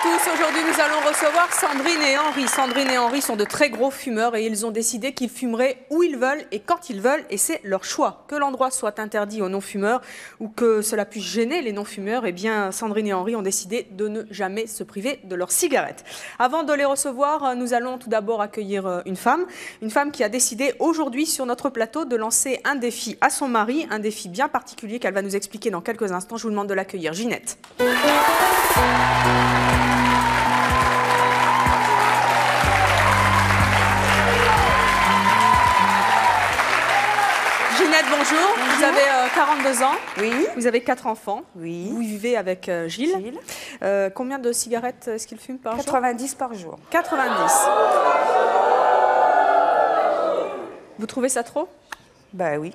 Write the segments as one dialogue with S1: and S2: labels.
S1: tous, aujourd'hui nous allons recevoir Sandrine et Henri. Sandrine et Henri sont de très gros fumeurs et ils ont décidé qu'ils fumeraient où ils veulent et quand ils veulent et c'est leur choix. Que l'endroit soit interdit aux non-fumeurs ou que cela puisse gêner les non-fumeurs, eh bien Sandrine et Henri ont décidé de ne jamais se priver de leurs cigarettes. Avant de les recevoir, nous allons tout d'abord accueillir une femme qui a décidé aujourd'hui sur notre plateau de lancer un défi à son mari, un défi bien particulier qu'elle va nous expliquer dans quelques instants. Je vous demande de l'accueillir. Ginette. Ginette, bonjour. Vous avez 42 ans.
S2: Oui.
S1: Vous avez 4 enfants.
S2: Oui.
S1: Vous vivez avec Gilles. Combien de cigarettes est-ce qu'il fume par jour?
S2: 90 par jour.
S1: 90. Vous trouvez ça trop?
S2: Ben oui.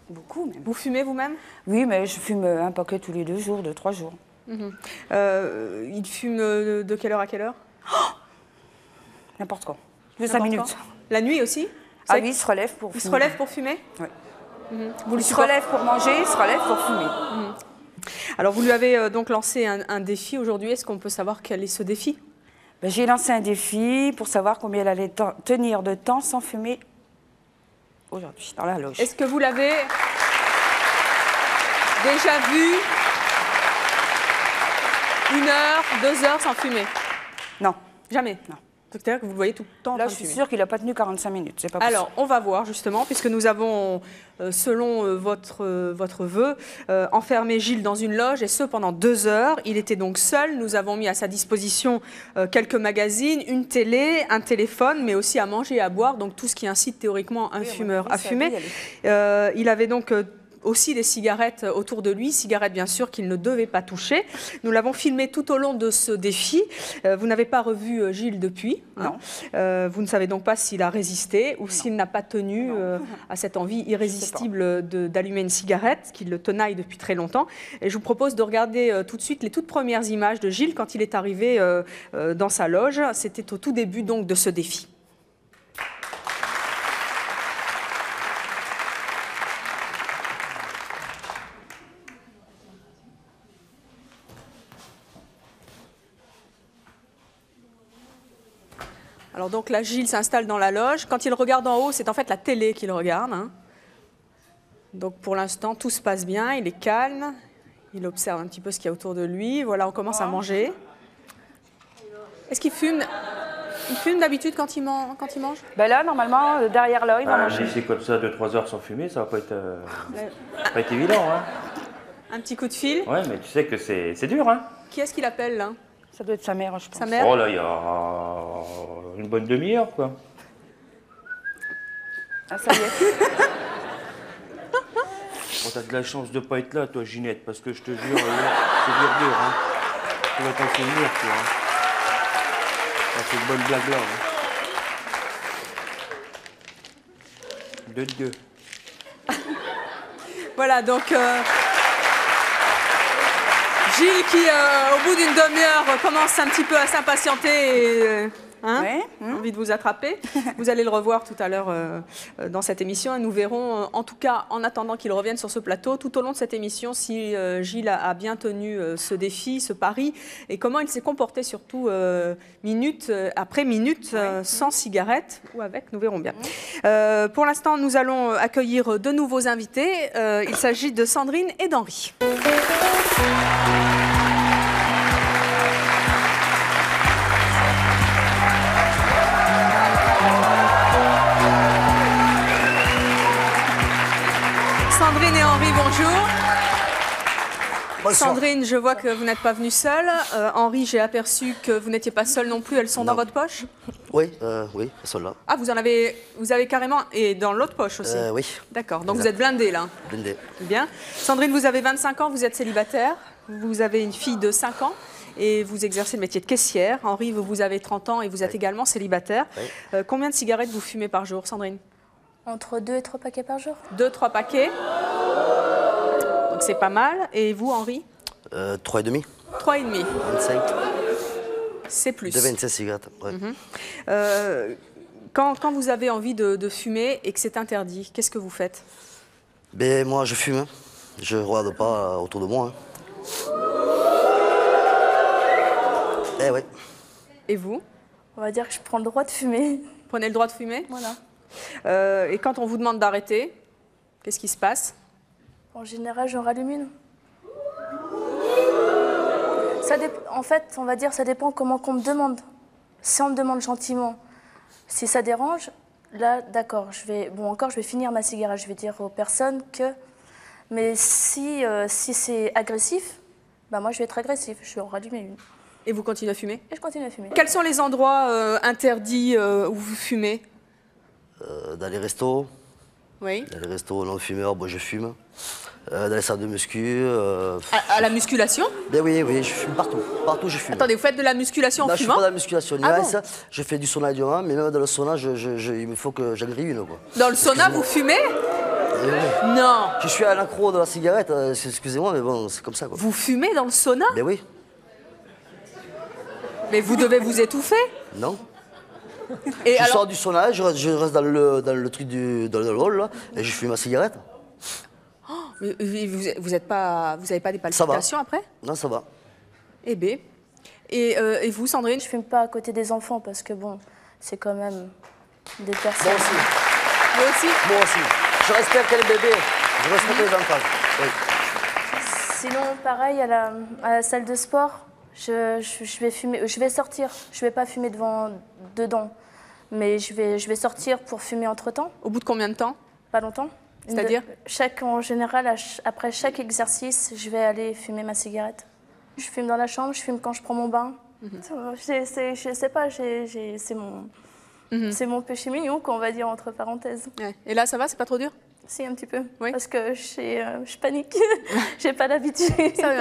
S2: Beaucoup même.
S1: Vous fumez vous-même?
S2: Oui, mais je fume un paquet tous les 2 jours, 2-3 jours.
S1: Il fume de quelle heure à quelle heure?
S2: N'importe quoi. De 5 minutes.
S1: La nuit aussi?
S2: Ah oui, il se relève pour fumer.
S1: Il se relève pour fumer?
S2: Oui.
S1: Vous
S2: Il se relève pour manger, il se relève pour fumer.
S1: Alors vous lui avez donc lancé un défi aujourd'hui. Est-ce qu'on peut savoir quel est ce défi?
S2: Ben, j'ai lancé un défi pour savoir combien elle allait tenir de temps sans fumer aujourd'hui, dans la loge.
S1: Est-ce que vous l'avez déjà vu 1 heure, 2 heures sans fumer?
S2: Non.
S1: Jamais?
S2: Non.
S1: C'est-à-dire que vous le voyez tout le temps en
S2: Là,
S1: train
S2: je
S1: de
S2: suis
S1: fumer.
S2: sûre qu'il n'a pas tenu 45 minutes. C'est pas possible.
S1: Alors, on va voir justement, puisque nous avons, selon votre vœu, enfermé Gilles dans une loge, et ce pendant 2 heures. Il était donc seul. Nous avons mis à sa disposition quelques magazines, une télé, un téléphone, mais aussi à manger et à boire, donc tout ce qui incite théoriquement un fumeur à fumer. Il avait donc aussi des cigarettes autour de lui, cigarettes bien sûr qu'il ne devait pas toucher. Nous l'avons filmé tout au long de ce défi. Vous n'avez pas revu Gilles depuis.
S2: Non.
S1: Vous ne savez donc pas s'il a résisté ou s'il n'a pas tenu à cette envie irrésistible d'allumer une cigarette, qu'il le tenaille depuis très longtemps. Et je vous propose de regarder tout de suite les toutes premières images de Gilles quand il est arrivé dans sa loge. C'était au tout début donc de ce défi. Alors donc là, Gilles s'installe dans la loge. Quand il regarde en haut, c'est en fait la télé qu'il regarde. Donc pour l'instant, tout se passe bien, il est calme. Il observe un petit peu ce qu'il y a autour de lui. Voilà, on commence à manger. Est-ce qu'il fume? Il fume d'habitude quand il mange?
S2: Ben là, normalement, derrière là, il va manger.
S3: Laisser comme ça 2-3 heures sans fumer, ça va pas être évident. Hein.
S1: Un petit coup de fil.
S3: Ouais, mais tu sais que c'est dur. Hein.
S1: Qui est-ce qu'il appelle là?
S2: Ça doit être sa mère, je pense.
S1: Sa mère?
S3: Oh là, il y a une bonne demi-heure, quoi.
S2: Ah, ça y est.
S3: Bon, t'as de la chance de pas être là, toi, Ginette, parce que je te jure, c'est dur, hein. Tu vas t'en souvenir, toi. Hein. C'est une bonne blague là. Hein. 2-2.
S1: Voilà, donc Gilles qui, au bout d'une demi-heure, commence un petit peu à s'impatienter et envie de vous attraper. Vous allez le revoir tout à l'heure dans cette émission et nous verrons, en tout cas, en attendant qu'il revienne sur ce plateau, tout au long de cette émission, si Gilles a bien tenu ce défi, ce pari, et comment il s'est comporté surtout minute après minute, sans cigarette ou avec, nous verrons bien. Pour l'instant, nous allons accueillir de nouveaux invités. Il s'agit de Sandrine et d'Henri. Sandrine et Henri, bonjour.
S4: Bonsoir.
S1: Sandrine, je vois que vous n'êtes pas venue seule. Henri, j'ai aperçu que vous n'étiez pas seul non plus. Elles sont dans votre poche?
S4: Oui, oui, elles sont là.
S1: Ah, vous avez carrément... Et dans l'autre poche aussi?
S4: Oui.
S1: D'accord, donc
S4: Exact.
S1: vous êtes blindée là.
S4: Blindé.
S1: Bien. Sandrine, vous avez 25 ans, vous êtes célibataire. Vous avez une fille de 5 ans et vous exercez le métier de caissière. Henri, vous avez 30 ans et vous êtes également célibataire.
S4: Oui.
S1: Combien de cigarettes vous fumez par jour, Sandrine?
S5: Entre 2 et 3 paquets par jour.
S1: 2-3 paquets. Donc c'est pas mal. Et vous, Henri?
S4: 3,5.
S1: 3,5.
S4: 25.
S1: C'est plus.
S4: De 26 cigarettes. Ouais.
S1: Quand vous avez envie de fumer et que c'est interdit, qu'est-ce que vous faites?
S4: Ben, moi, je fume. Je ne regarde pas autour de moi. Eh oui.
S1: Et vous?
S5: On va dire que je prends le droit de fumer.
S1: Vous prenez le droit de fumer?
S5: Voilà.
S1: Et quand on vous demande d'arrêter, qu'est-ce qui se passe?
S5: En général, j'en rallume une. En fait, on va dire, ça dépend comment qu'on me demande. Si on me demande gentiment, si ça dérange, là, d'accord, je vais finir ma cigarette. Je vais dire aux personnes que... Mais si c'est agressif, bah moi, je vais être agressif. Je vais en rallumer une.
S1: Et vous continuez à fumer?
S5: Et je continue à fumer.
S1: Quels sont les endroits interdits où vous fumez?
S4: Dans les restos.
S1: Oui.
S4: Dans les restos non fumeurs, bon, je fume. Dans les salles de muscu.
S1: À la musculation?
S4: Ben oui, je fume partout. Partout, je fume.
S1: Attendez, vous faites de la musculation en
S4: Là, je
S1: fumant?
S4: fais pas de la musculation.
S1: Ah
S4: Bon je fais du sauna et du rang, mais même dans le sauna, il me faut que j'en grille une. Quoi.
S1: Dans le sauna, vous fumez?
S4: Oui.
S1: Non.
S4: Je suis à l'accro de la cigarette, excusez-moi, mais bon, c'est comme ça. Quoi.
S1: Vous fumez dans le sauna?
S4: Ben oui.
S1: Mais vous devez vous étouffer?
S4: Non.
S1: Et
S4: je sors du sauna, je reste dans le truc dans le hall, là, et je fume ma cigarette.
S1: Mais vous n'avez pas des palpitations après?
S4: Non, ça va.
S1: Eh bien. Et vous, Sandrine?
S5: Je fume pas à côté des enfants parce que bon, c'est quand même des personnes.
S4: Moi aussi.
S1: Vous aussi?
S4: Moi aussi. Je respecte les bébés, je respecte les enfants. Oui.
S5: Sinon, pareil, à la salle de sport, je vais fumer, je vais sortir. Je vais pas fumer dedans, mais je vais sortir pour fumer entre-temps.
S1: Au bout de combien de temps?
S5: Pas longtemps.
S1: C'est-à-dire?
S5: En général, après chaque exercice, je vais aller fumer ma cigarette. Je fume dans la chambre, je fume quand je prends mon bain. Je sais pas, c'est mon péché mignon, qu'on va dire entre parenthèses.
S1: Ouais. Et là, ça va? C'est pas trop dur?
S5: Si, un petit peu.
S1: Oui.
S5: Parce que je panique. J'ai pas d'habitude.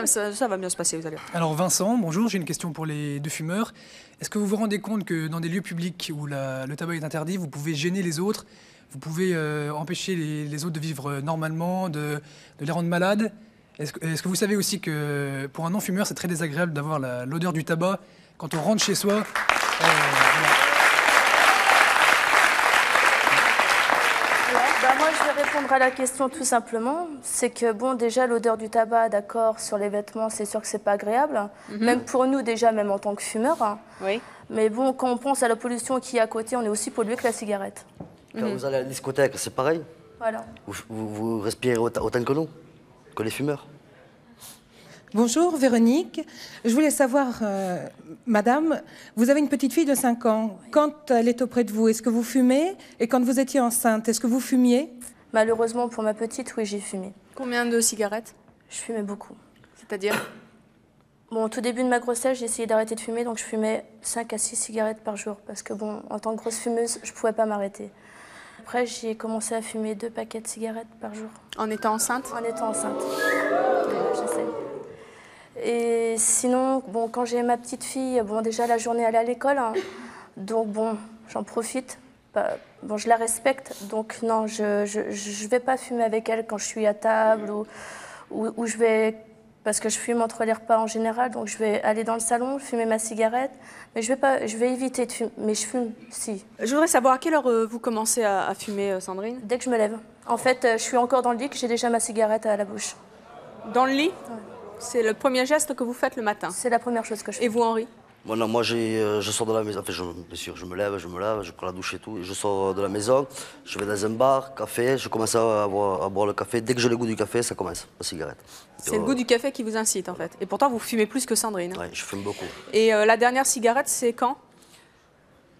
S1: Ça va bien se passer, vous allez voir.
S6: Alors Vincent, bonjour, j'ai une question pour les deux fumeurs. Est-ce que vous vous rendez compte que dans des lieux publics où le tabac est interdit, vous pouvez gêner les autres, vous pouvez empêcher les autres de vivre normalement, de les rendre malades? Est-ce que vous savez aussi que pour un non-fumeur, c'est très désagréable d'avoir l'odeur du tabac quand on rentre chez soi?
S5: Moi, je vais répondre à la question tout simplement. C'est que, bon, déjà, l'odeur du tabac, d'accord, sur les vêtements, c'est sûr que c'est pas agréable. Même pour nous, déjà, même en tant que fumeurs. Hein.
S1: Oui.
S5: Mais bon, quand on pense à la pollution qui est à côté, on est aussi pollué que la cigarette.
S4: Quand vous allez à la discothèque, c'est pareil.
S5: Voilà.
S4: Vous respirez autant que nous, que les fumeurs.
S7: Bonjour Véronique, je voulais savoir, madame, vous avez une petite fille de 5 ans. Quand elle est auprès de vous, est-ce que vous fumez? Et quand vous étiez enceinte, est-ce que vous fumiez?
S5: Malheureusement pour ma petite, oui, j'ai fumé.
S1: Combien de cigarettes?
S5: Je fumais beaucoup.
S1: C'est-à-dire?
S5: Bon, au tout début de ma grossesse, j'ai essayé d'arrêter de fumer, donc je fumais 5 à 6 cigarettes par jour. Parce que bon, en tant que grosse fumeuse, je ne pouvais pas m'arrêter. Après, j'ai commencé à fumer 2 paquets de cigarettes par jour.
S1: En étant enceinte?
S5: En étant enceinte. J'essaie. Et sinon, bon, quand j'ai ma petite fille, bon, déjà la journée elle est à l'école, hein, donc bon, j'en profite. Bon, je la respecte, donc non, je vais pas fumer avec elle quand je suis à table ou je vais, parce que je fume entre les repas en général, donc je vais aller dans le salon, fumer ma cigarette, mais je vais éviter de fumer, mais je fume, si.
S1: Je voudrais savoir à quelle heure vous commencez à fumer, Sandrine?
S5: Dès que je me lève. En fait, je suis encore dans le lit, que j'ai déjà ma cigarette à la bouche.
S1: Dans le lit?
S5: Ouais.
S1: C'est le premier geste que vous faites le matin?
S5: C'est la première chose que je fais.
S1: Et vous, Henri?
S4: Bon, non, moi, je sors de la maison. Enfin, bien sûr, je me lave, je prends la douche et tout. Et je sors de la maison, je vais dans un bar, café, je commence à boire le café. Dès que j'ai le goût du café, ça commence, la cigarette.
S1: C'est le goût du café qui vous incite, en fait. Et pourtant, vous fumez plus que Sandrine.
S4: Oui, je fume beaucoup.
S1: Et la dernière cigarette, c'est quand?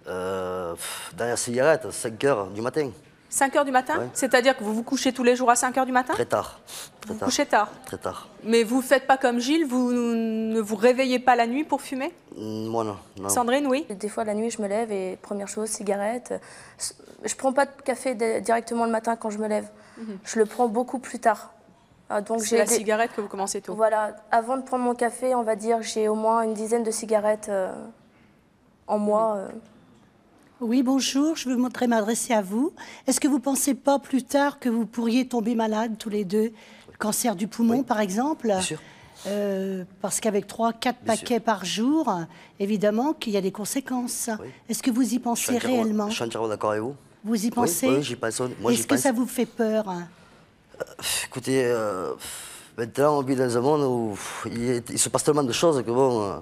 S4: Dernière cigarette, 5 h du matin.
S1: 5 h du matin?
S4: Ouais.
S1: C'est-à-dire que vous vous couchez tous les jours à 5 h du matin?
S4: Très tard.
S1: Vous vous couchez tard?
S4: Très tard.
S1: Mais vous ne faites pas comme Gilles, vous ne vous réveillez pas la nuit pour fumer?
S4: Moi, non.
S1: Sandrine, oui?
S5: Des fois, la nuit, je me lève et première chose, cigarette. Je prends pas de café directement le matin quand je me lève. Je le prends beaucoup plus tard. Donc
S1: C'est la cigarette que vous commencez tôt.
S5: Voilà. Avant de prendre mon café, on va dire, j'ai au moins une dizaine de cigarettes en moi.
S8: Oui, bonjour, je voudrais m'adresser à vous. Est-ce que vous ne pensez pas plus tard que vous pourriez tomber malade tous les deux? Cancer du poumon, par exemple?
S4: Bien sûr.
S8: Parce qu'avec 3-4 paquets par jour, évidemment qu'il y a des conséquences.
S4: Oui.
S8: Est-ce que vous y pensez réellement?
S4: Je suis entièrement d'accord avec vous.
S8: Vous y pensez?
S4: Oui, j'y pense.
S8: Est-ce que ça vous fait peur?
S4: Écoutez, maintenant on vit dans un monde où il se passe tellement de choses que bon,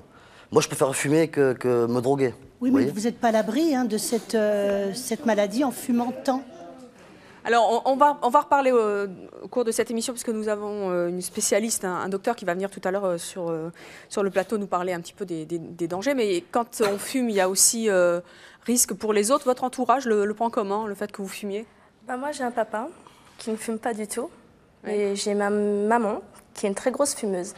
S4: Moi, je préfère fumer que me droguer.
S8: Oui, mais vous n'êtes pas à l'abri de cette maladie en fumant tant.
S1: Alors, on va reparler au cours de cette émission, puisque nous avons une spécialiste, un docteur qui va venir tout à l'heure sur le plateau nous parler un petit peu des dangers. Mais quand on fume, il y a aussi risque pour les autres. Votre entourage le prend comment, le fait que vous fumiez?
S5: Moi, j'ai un papa qui ne fume pas du tout. Et j'ai ma maman qui est une très grosse fumeuse.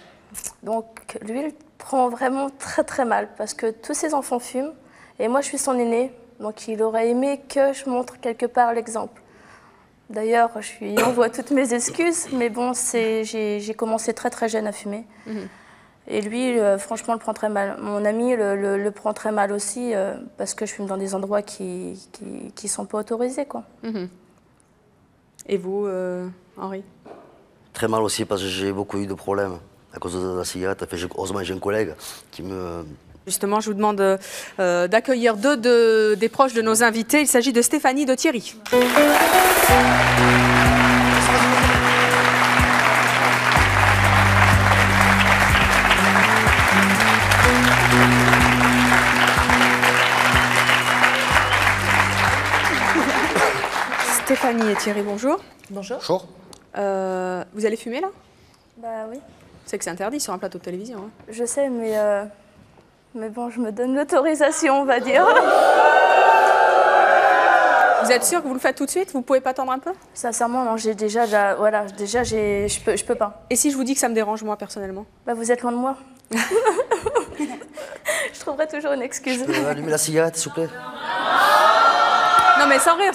S5: Donc, lui, il prend vraiment très très mal parce que tous ses enfants fument. Et moi, je suis son aînée. Donc, il aurait aimé que je montre quelque part l'exemple. D'ailleurs, je lui envoie toutes mes excuses, mais bon, j'ai commencé très très jeune à fumer. Et lui, franchement, le prend très mal. Mon ami le prend très mal aussi, parce que je fume dans des endroits qui sont pas autorisés, quoi.
S1: Et vous, Henri?
S4: Très mal aussi, parce que j'ai beaucoup eu de problèmes à cause de la cigarette. Enfin, heureusement, j'ai un collègue qui me...
S1: Justement, je vous demande d'accueillir deux des proches de nos invités. Il s'agit de Stéphanie, de Thierry. Stéphanie et Thierry, bonjour.
S9: Bonjour.
S10: Bonjour.
S1: Vous allez fumer là?
S5: Bah oui.
S1: C'est que c'est interdit sur un plateau de télévision. Hein.
S5: Je sais, mais bon, je me donne l'autorisation, on va dire.
S1: Vous êtes sûr que vous le faites tout de suite? Vous pouvez pas attendre un peu?
S5: Sincèrement, non, je peux pas.
S1: Et si je vous dis que ça me dérange, moi, personnellement?
S5: Vous êtes loin de moi. Je trouverai toujours une excuse.
S4: Je peux allumer la cigarette, s'il vous plaît?
S1: Non, mais sans rire.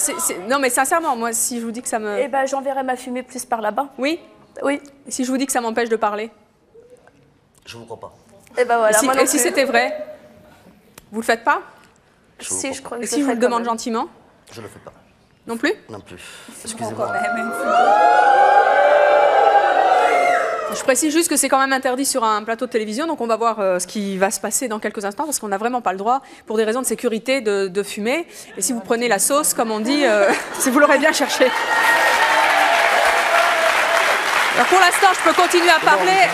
S1: Non, mais sincèrement, moi, si je vous dis que ça me...
S5: J'enverrai ma fumée plus par là-bas.
S1: Oui?
S5: Oui.
S1: Et si je vous dis que ça m'empêche de parler?
S4: Je vous crois pas.
S5: Voilà,
S1: et si c'était vrai? Vous le faites pas?
S5: Si, je crois que
S1: et si je vous le demande gentiment?
S4: Je le fais pas.
S1: Non plus?
S4: Non plus. Excusez-moi.
S1: Je précise juste que c'est quand même interdit sur un plateau de télévision, donc on va voir ce qui va se passer dans quelques instants, parce qu'on n'a vraiment pas le droit, pour des raisons de sécurité, de fumer. Et si vous prenez la sauce, comme on dit, si vous l'aurez bien cherché. Alors pour l'instant, je peux continuer à parler.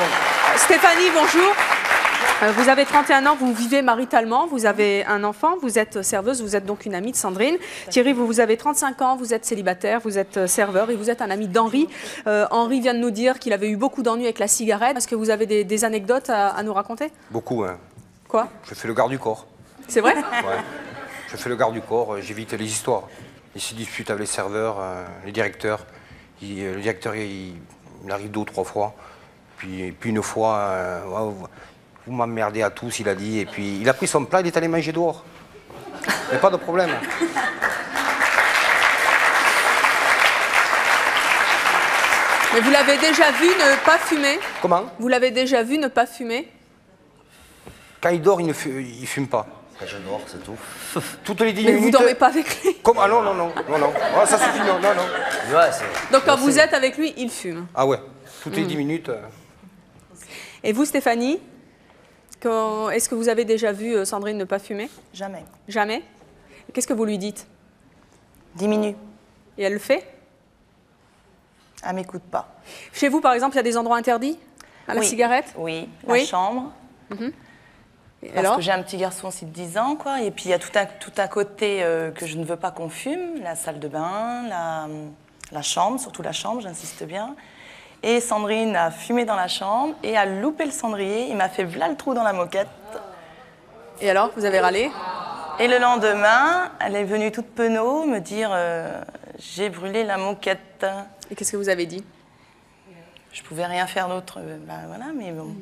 S1: Stéphanie, bonjour. Vous avez 31 ans, vous vivez maritalement, vous avez un enfant, vous êtes serveuse, vous êtes donc une amie de Sandrine. Thierry, vous avez 35 ans, vous êtes célibataire, vous êtes serveur et vous êtes un ami d'Henri. Henri vient de nous dire qu'il avait eu beaucoup d'ennuis avec la cigarette. Est-ce que vous avez des anecdotes à nous raconter?
S10: Beaucoup, hein.
S1: Quoi?
S10: Je fais le garde du corps.
S1: C'est vrai?
S10: Ouais. Je fais le garde du corps, j'évite les histoires. Il se dispute avec les serveurs, les directeurs. Le directeur, il arrive 2 ou 3 fois. Puis une fois, vous m'emmerdez à tous, il a dit. Et puis il a pris son plat, il est allé manger dehors. Il n'y a pas de problème.
S1: Mais vous l'avez déjà vu ne pas fumer?
S10: Comment?
S1: Vous l'avez déjà vu ne pas fumer?
S10: Quand il dort, il ne fume pas.
S4: Quand je dors, c'est tout.
S10: Toutes les 10
S1: Mais
S10: minutes.
S1: vous dormez pas avec lui?
S10: Ah non. Ah, ça suffit, non.
S4: Ouais,
S1: donc quand vous êtes avec lui, il fume?
S10: Ah ouais, toutes les 10 minutes.
S1: Et vous, Stéphanie, est-ce que vous avez déjà vu Sandrine ne pas fumer?
S9: Jamais.
S1: Jamais? Qu'est-ce que vous lui dites?
S9: Diminue.
S1: Et elle le fait?
S9: Elle m'écoute pas.
S1: Chez vous, par exemple, il y a des endroits interdits à la cigarette?
S9: Oui, la chambre.
S1: Parce
S9: que j'ai un petit garçon aussi de 10 ans, quoi. Et puis il y a tout à côté que je ne veux pas qu'on fume, la salle de bain, la chambre, surtout la chambre, j'insiste bien. Et Sandrine a fumé dans la chambre et a loupé le cendrier. Il m'a fait v'là le trou dans la moquette.
S1: Et alors, vous avez râlé?
S9: Et le lendemain, elle est venue toute penaud me dire j'ai brûlé la moquette.
S1: Et qu'est-ce que vous avez dit?
S9: Je pouvais rien faire d'autre. Voilà, mais bon.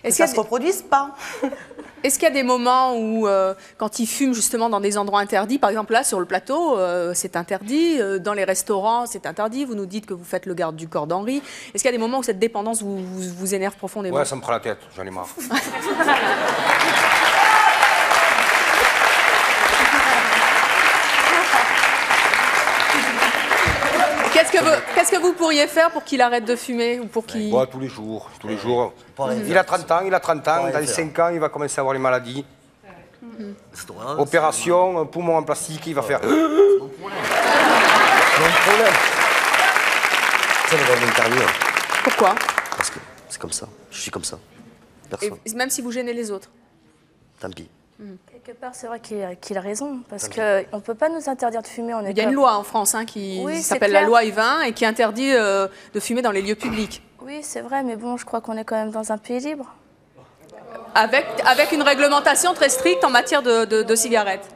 S1: Est-ce
S9: que ça se reproduise pas?
S1: Est-ce qu'il y a des moments où, quand ils fument justement dans des endroits interdits, par exemple là sur le plateau, c'est interdit, dans les restaurants c'est interdit, vous nous dites que vous faites le garde du corps d'Henri. Est-ce qu'il y a des moments où cette dépendance vous énerve profondément?
S10: Ouais, ça me prend la tête, j'en ai marre.
S1: Qu'est-ce que vous pourriez faire pour qu'il arrête de fumer ou pour qu'il...
S10: Tous les jours. Il a 30 ans, dans 5 ans, il va commencer à avoir les maladies. Opération, poumon en plastique, il va faire...
S4: Mon problème. Ça ne va m'interdire.
S1: Pourquoi?
S4: Parce que c'est comme ça, je suis comme ça. Personne.
S1: Et même si vous gênez les autres?
S4: tant pis.
S5: Quelque part, c'est vrai qu'il a raison, parce qu'on ne peut pas nous interdire de fumer.
S1: Il y a une loi en France qui s'appelle la loi E20 et qui interdit de fumer dans les lieux publics.
S5: Oui, c'est vrai, mais bon, je crois qu'on est quand même dans un pays libre.
S1: Avec une réglementation très stricte en matière de cigarettes.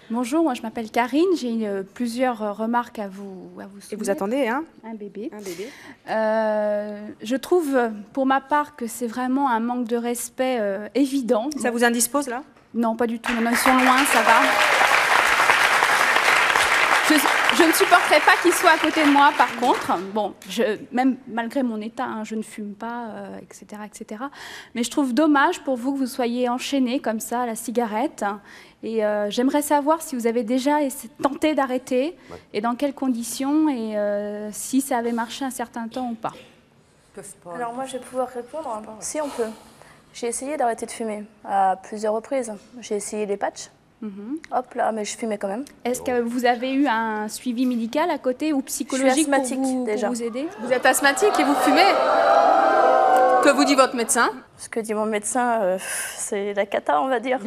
S11: Bonjour, moi je m'appelle Karine, j'ai plusieurs remarques à vous soumettre.
S1: Et vous attendez, hein?
S11: Un bébé.
S1: Un bébé.
S11: Je trouve, pour ma part, que c'est vraiment un manque de respect évident.
S1: Ça vous indispose, là?
S11: Non, pas du tout. Non, ils sont loin, ça va. Je ne supporterais pas qu'ils soient à côté de moi, par contre. Bon, même malgré mon état, hein, je ne fume pas, etc., etc. Mais je trouve dommage pour vous que vous soyez enchaînés comme ça à la cigarette. Et j'aimerais savoir si vous avez déjà tenté d'arrêter et dans quelles conditions et si ça avait marché un certain temps ou pas.
S5: Alors moi, je vais pouvoir répondre. Si on peut. J'ai essayé d'arrêter de fumer à plusieurs reprises. J'ai essayé les patchs. Hop là, mais je fumais quand même.
S11: Est-ce que vous avez eu un suivi médical à côté ou psychologique pour vous aider?
S1: Vous êtes asthmatique et vous fumez? Que vous dit votre médecin?
S5: Ce que dit mon médecin, c'est la cata, on va dire.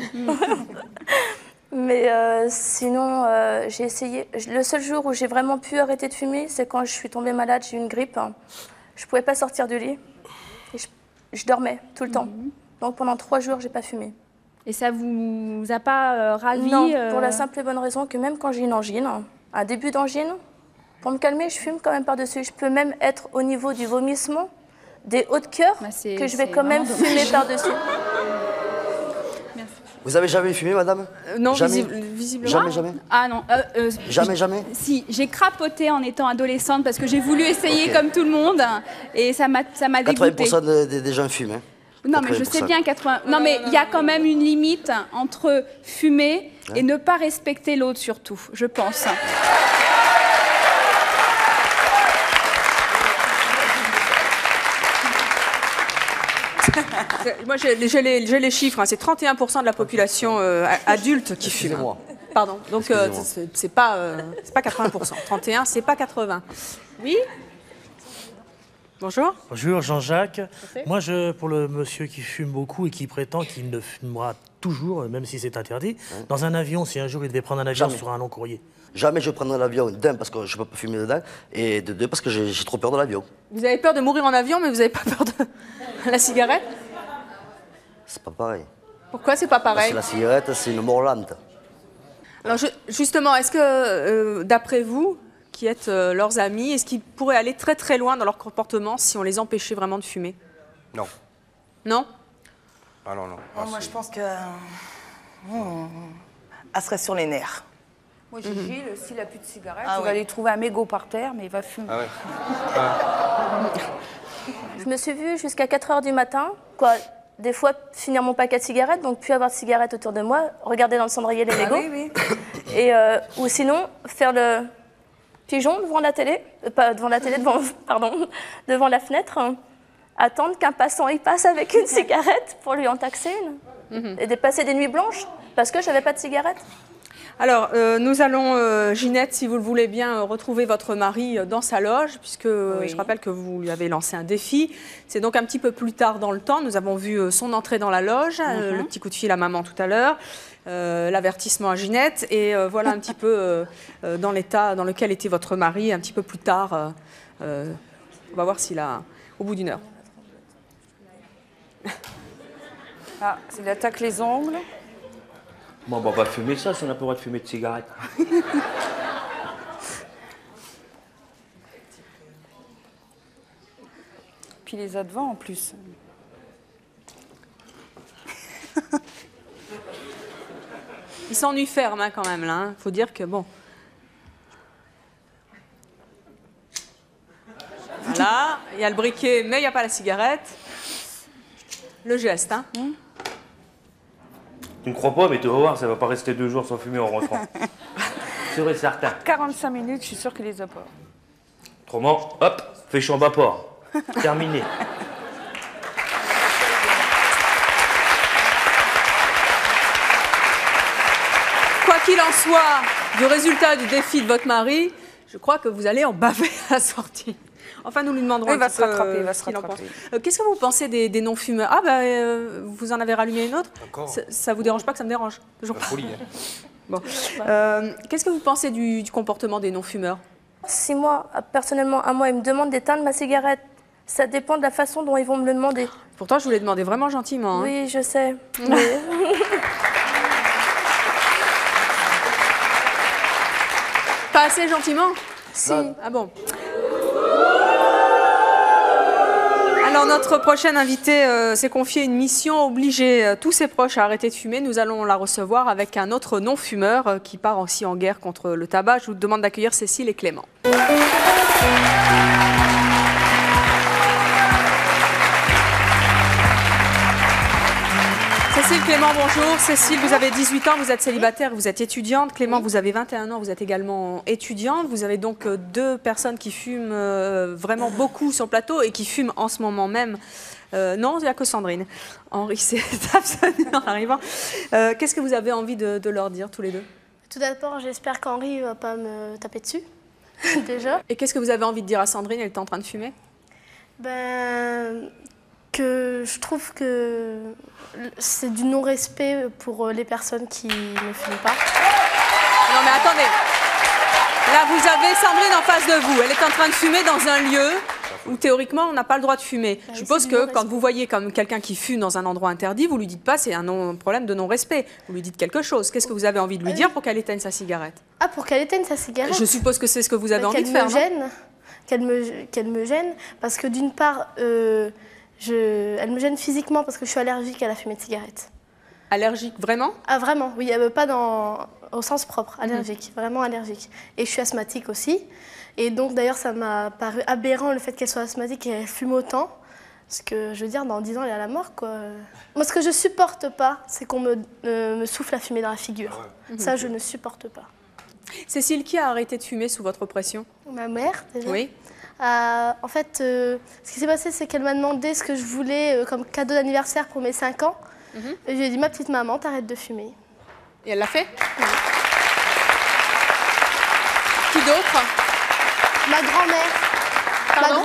S5: Mais sinon, j'ai essayé. Le seul jour où j'ai vraiment pu arrêter de fumer, c'est quand je suis tombée malade, j'ai eu une grippe. Je ne pouvais pas sortir du lit. Et je dormais tout le temps. Donc pendant 3 jours, je n'ai pas fumé.
S11: Et ça vous a pas ravi?
S5: Non, pour la simple et bonne raison que même quand j'ai une angine, un début d'angine, pour me calmer, je fume quand même par-dessus. Je peux même être au niveau du vomissement, des hauts de cœur, que je vais quand même fumer par-dessus.
S4: Vous avez jamais fumé, madame?
S1: Non,
S4: jamais.
S1: visiblement.
S4: Jamais.
S11: Ah non.
S4: Jamais.
S11: Si, j'ai crapoté en étant adolescente parce que j'ai voulu essayer comme tout le monde et ça m'a dégoûtée.
S4: 80% des gens fument. Hein.
S11: Non, mais je sais bien 80. Non, mais il y a quand même une limite entre fumer et ne pas respecter l'autre, surtout, je pense.
S1: Moi, j'ai les chiffres. Hein. C'est 31% de la population adulte qui fume. Hein. Pardon. Donc, c'est pas 80%. 31, c'est pas 80. Oui. Bonjour.
S12: Bonjour, Jean-Jacques. Moi, pour le monsieur qui fume beaucoup et qui prétend qu'il ne fumera toujours, même si c'est interdit, dans un avion, si un jour il devait prendre un avion sur un long courrier. Jamais je prendrai l'avion, d'un, parce que je ne peux pas fumer dedans, et de deux, parce que j'ai trop peur de l'avion.
S1: Vous avez peur de mourir en avion, mais vous n'avez pas peur de la cigarette?
S4: C'est pas pareil.
S1: Pourquoi c'est pas pareil?
S4: Parce que la cigarette, c'est une mort lente.
S1: Alors, justement, est-ce que, d'après vous, qui êtes leurs amis, est-ce qu'ils pourraient aller très très loin dans leur comportement si on les empêchait vraiment de fumer?
S10: Non.
S1: Non?
S10: Ah non.
S9: Moi, je pense que... elle serait sur les nerfs.
S2: Moi, j'ai Gilles, s'il n'a plus de cigarette,
S9: Ah
S2: il
S9: oui.
S2: va aller trouver un mégot par terre, mais il va fumer.
S5: Je me suis vue jusqu'à 4 h du matin, quoi. Des fois, finir mon paquet de cigarettes, donc plus avoir de cigarettes autour de moi, regarder dans le cendrier les mégots. Et, ou sinon, faire le pigeon devant la télé, devant la fenêtre, attendre qu'un passant y passe avec une cigarette pour lui en taxer une. Et de passer des nuits blanches, parce que je n'avais pas de cigarette.
S1: Alors, nous allons, Ginette, si vous le voulez bien, retrouver votre mari dans sa loge, puisque je rappelle que vous lui avez lancé un défi. C'est donc un petit peu plus tard dans le temps. Nous avons vu son entrée dans la loge, le petit coup de fil à maman tout à l'heure, l'avertissement à Ginette, et voilà un petit peu dans l'état dans lequel était votre mari un petit peu plus tard. On va voir s'il a, au bout d'1 heure.
S2: Ah, il attaque les ongles.
S3: Bon, on va fumer ça si on n'a pas le droit de fumer de cigarette.
S2: Puis les a devant en plus.
S1: Il s'ennuie ferme quand même là. Hein. Faut dire que bon. Voilà, il y a le briquet, mais il n'y a pas la cigarette. Le geste, hein.
S3: Tu ne crois pas, mais tu vas voir, ça va pas rester 2 jours sans fumer en rentrant. C'est vrai, certain.
S2: 45 minutes, je suis sûre qu'il les a pas.
S3: Autrement, hop, fais chambre à port. Terminé.
S1: Quoi qu'il en soit, du résultat du défi de votre mari, je crois que vous allez en baver à la sortie. Enfin, nous lui demanderons
S2: il va
S1: un
S2: se
S1: petit peu
S2: rattraper, il va se
S1: ce qu'il en
S2: rattraper.
S1: pense. Qu'est-ce que vous pensez des non-fumeurs? Ah, vous en avez rallumé une autre? Ça vous dérange pas que ça me dérange? Toujours pas.
S10: Folie, hein.
S1: Bon. Qu'est-ce que vous pensez du comportement des non-fumeurs?
S5: Si moi, personnellement, à moi, ils me demandent d'éteindre ma cigarette, ça dépend de la façon dont ils vont me le demander.
S1: Pourtant, je vous l'ai demandé vraiment gentiment. Hein.
S5: Oui, je sais. Mais...
S1: Pas assez gentiment?
S5: Si.
S1: Ah bon. Alors, notre prochaine invitée s'est confiée une mission, obliger tous ses proches à arrêter de fumer. Nous allons la recevoir avec un autre non-fumeur qui part aussi en guerre contre le tabac. Je vous demande d'accueillir Cécile et Clément. Cécile, Clément, bonjour. Cécile, vous avez 18 ans, vous êtes célibataire, vous êtes étudiante. Clément, vous avez 21 ans, vous êtes également étudiante. Vous avez donc deux personnes qui fument vraiment beaucoup sur le plateau et qui fument en ce moment même. Non, il n'y a que Sandrine. Henri s'est abstenu en arrivant. Qu'est-ce que vous avez envie de leur dire, tous les deux?
S13: Tout d'abord, j'espère qu'Henri ne va pas me taper dessus, déjà.
S1: Et qu'est-ce que vous avez envie de dire à Sandrine? Elle est en train de fumer?
S13: Que je trouve que c'est du non-respect pour les personnes qui ne fument pas.
S1: Non mais attendez, là vous avez Sandrine en face de vous, elle est en train de fumer dans un lieu où théoriquement on n'a pas le droit de fumer. Je suppose que quand vous voyez comme quelqu'un qui fume dans un endroit interdit, vous lui dites pas c'est un problème de non-respect, vous lui dites quelque chose. Qu'est-ce que vous avez envie de lui dire pour qu'elle éteigne sa cigarette?
S13: Ah, pour qu'elle éteigne sa cigarette?
S1: Je suppose que c'est ce que vous avez envie de faire.
S13: Qu'elle me gêne, parce que d'une part, elle me gêne physiquement parce que je suis allergique à la fumée de cigarette.
S1: Allergique, vraiment?
S13: Ah, vraiment, oui, pas au sens propre, allergique, vraiment allergique. Et je suis asthmatique aussi. Et donc, d'ailleurs, ça m'a paru aberrant le fait qu'elle soit asthmatique et qu'elle fume autant. Parce que, je veux dire, dans 10 ans, elle est à la mort, quoi. Moi, ce que je supporte pas, c'est qu'on me souffle la fumée dans la figure. Ça, je ne supporte pas.
S1: Cécile, qui a arrêté de fumer sous votre pression?
S13: Ma mère, déjà.
S1: Oui.
S13: En fait, ce qui s'est passé, c'est qu'elle m'a demandé ce que je voulais comme cadeau d'anniversaire pour mes 5 ans. Et je lui ai dit, ma petite maman, t'arrêtes de fumer.
S1: Et elle l'a fait? Oui. Qui d'autre?
S13: Ma grand-mère.
S1: Pardon?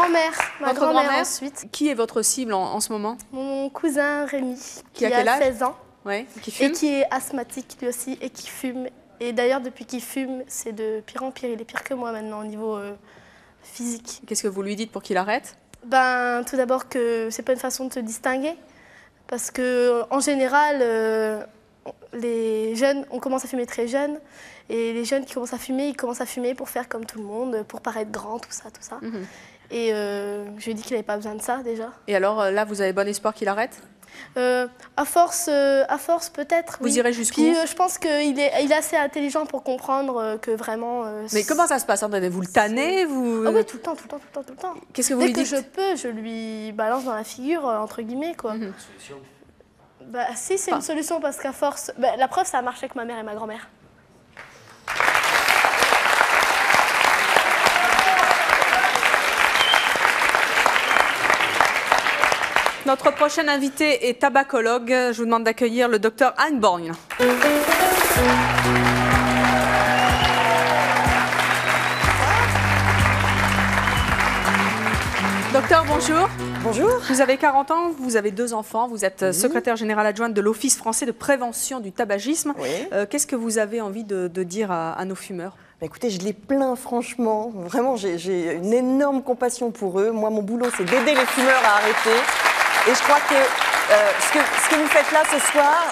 S13: Ma grand-mère ensuite.
S1: Qui est votre cible en ce moment?
S13: Mon cousin Rémi, qui
S1: a
S13: a 16 ans.
S1: Ouais, qui fume.
S13: Et qui est asthmatique lui aussi, et qui fume. Et d'ailleurs, depuis qu'il fume, c'est de pire en pire. Il est pire que moi maintenant au niveau physique.
S1: Qu'est-ce que vous lui dites pour qu'il arrête?
S13: Tout d'abord que c'est pas une façon de se distinguer. Parce qu'en général, les jeunes, on commence à fumer très jeunes. Et les jeunes qui commencent à fumer, ils commencent à fumer pour faire comme tout le monde, pour paraître grand, tout ça, tout ça. Et je lui ai dit qu'il n'avait pas besoin de ça déjà.
S1: Et alors là, vous avez bon espoir qu'il arrête?
S13: À force peut-être.
S1: Vous irez jusqu'où?
S13: Puis je pense qu'il est assez intelligent pour comprendre que vraiment.
S1: Mais comment ça se passe? Vous le tannez vous...
S13: Ah oui, tout le temps.
S1: Qu'est-ce que vous lui dites?
S13: Dès que je peux, je lui balance dans la figure, entre guillemets, quoi.
S4: Solution?
S13: Si, c'est une solution parce qu'à force. La preuve, ça a marché avec ma mère et ma grand-mère.
S1: Notre prochaine invitée est tabacologue. Je vous demande d'accueillir le docteur Anne Borgne. Docteur, bonjour.
S14: Bonjour.
S1: Vous avez 40 ans, vous avez 2 enfants, vous êtes secrétaire générale adjointe de l'Office français de prévention du tabagisme.
S14: Oui.
S1: Qu'est-ce que vous avez envie de dire à nos fumeurs?
S14: Écoutez, je les plains franchement. Vraiment, j'ai une énorme compassion pour eux. Moi, mon boulot, c'est d'aider les fumeurs à arrêter. Et je crois que ce que vous faites là ce soir,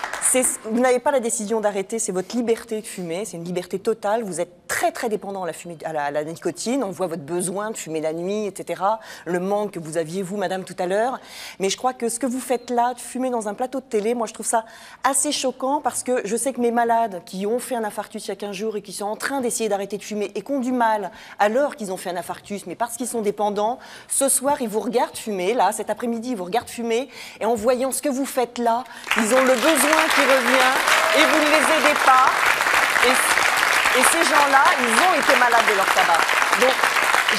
S14: vous n'avez pas la décision d'arrêter, c'est votre liberté de fumer, c'est une liberté totale. Vous êtes très très dépendant à la nicotine, on voit votre besoin de fumer la nuit, etc. Le manque que vous aviez, vous, madame, tout à l'heure. Mais je crois que ce que vous faites là, de fumer dans un plateau de télé, moi je trouve ça assez choquant parce que je sais que mes malades qui ont fait un infarctus il y a 15 jours et qui sont en train d'essayer d'arrêter de fumer et qui ont du mal alors qu'ils ont fait un infarctus, mais parce qu'ils sont dépendants, ce soir ils vous regardent fumer, là, cet après-midi ils vous regardent fumer et en voyant ce que vous faites là, ils ont le besoin qui revient et vous ne les aidez pas. Et ces gens-là, ils ont été malades de leur tabac. Donc,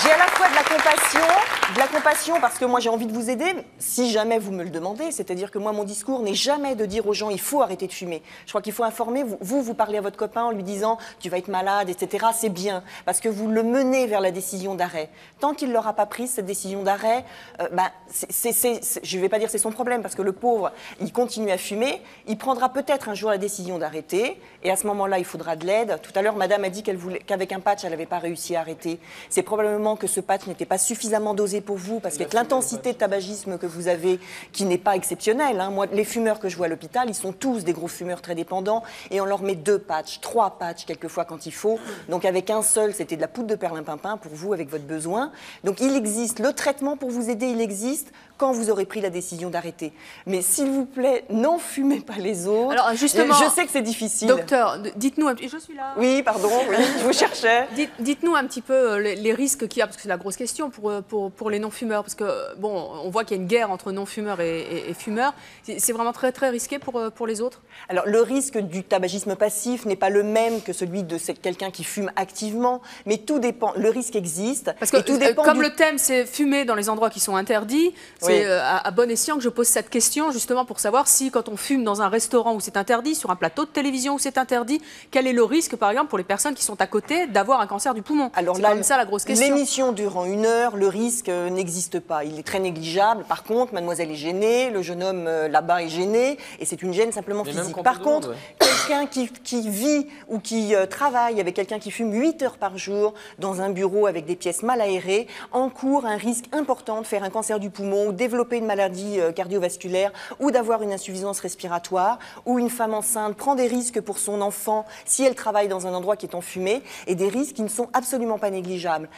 S14: J'ai à la fois de la compassion parce que moi j'ai envie de vous aider si jamais vous me le demandez. C'est-à-dire que moi mon discours n'est jamais de dire aux gens il faut arrêter de fumer. Je crois qu'il faut informer. Vous parlez à votre copain en lui disant tu vas être malade, etc. C'est bien parce que vous le menez vers la décision d'arrêt. Tant qu'il ne l'aura pas prise cette décision d'arrêt, je ne vais pas dire c'est son problème parce que le pauvre il continue à fumer. Il prendra peut-être un jour la décision d'arrêter et à ce moment-là il faudra de l'aide. Tout à l'heure madame a dit qu'avec un patch elle n'avait pas réussi à arrêter. C'est probablement que ce patch n'était pas suffisamment dosé pour vous parce qu'avec l'intensité de tabagisme que vous avez, qui n'est pas exceptionnelle, hein, moi, les fumeurs que je vois à l'hôpital, ils sont tous des gros fumeurs très dépendants et on leur met 2 patchs, 3 patchs quelquefois quand il faut. Donc avec un seul, c'était de la poudre de perlimpinpin pour vous avec votre besoin. Donc il existe, le traitement pour vous aider, il existe quand vous aurez pris la décision d'arrêter. Mais s'il vous plaît, n'en fumez pas les autres. Alors justement, je sais que c'est difficile.
S1: Docteur, dites-nous un petit... Je suis là.
S14: Oui, pardon, oui, je vous cherchais.
S1: Dites-nous un petit peu les risques qu'il y a, parce que c'est la grosse question pour les non-fumeurs, parce que bon, on voit qu'il y a une guerre entre non-fumeurs et fumeurs. C'est vraiment très très risqué pour les autres.
S14: Alors le risque du tabagisme passif n'est pas le même que celui de quelqu'un qui fume activement, mais tout dépend. Le risque existe.
S1: Parce que tout dépend comme le thème c'est fumer dans les endroits qui sont interdits, c'est à bon escient que je pose cette question justement pour savoir si quand on fume dans un restaurant où c'est interdit, sur un plateau de télévision où c'est interdit, quel est le risque par exemple pour les personnes qui sont à côté d'avoir un cancer du poumon.
S14: Alors là, ça la grosse question. L'émission durant 1 heure, le risque n'existe pas. Il est très négligeable. Par contre, mademoiselle est gênée, le jeune homme là-bas est gêné, et c'est une gêne simplement physique. Par contre, quelqu'un qui vit ou qui travaille avec quelqu'un qui fume 8 heures par jour dans un bureau avec des pièces mal aérées encourt un risque important de faire un cancer du poumon ou développer une maladie cardiovasculaire ou d'avoir une insuffisance respiratoire, ou une femme enceinte prend des risques pour son enfant si elle travaille dans un endroit qui est enfumé, et des risques qui ne sont absolument pas négligeables.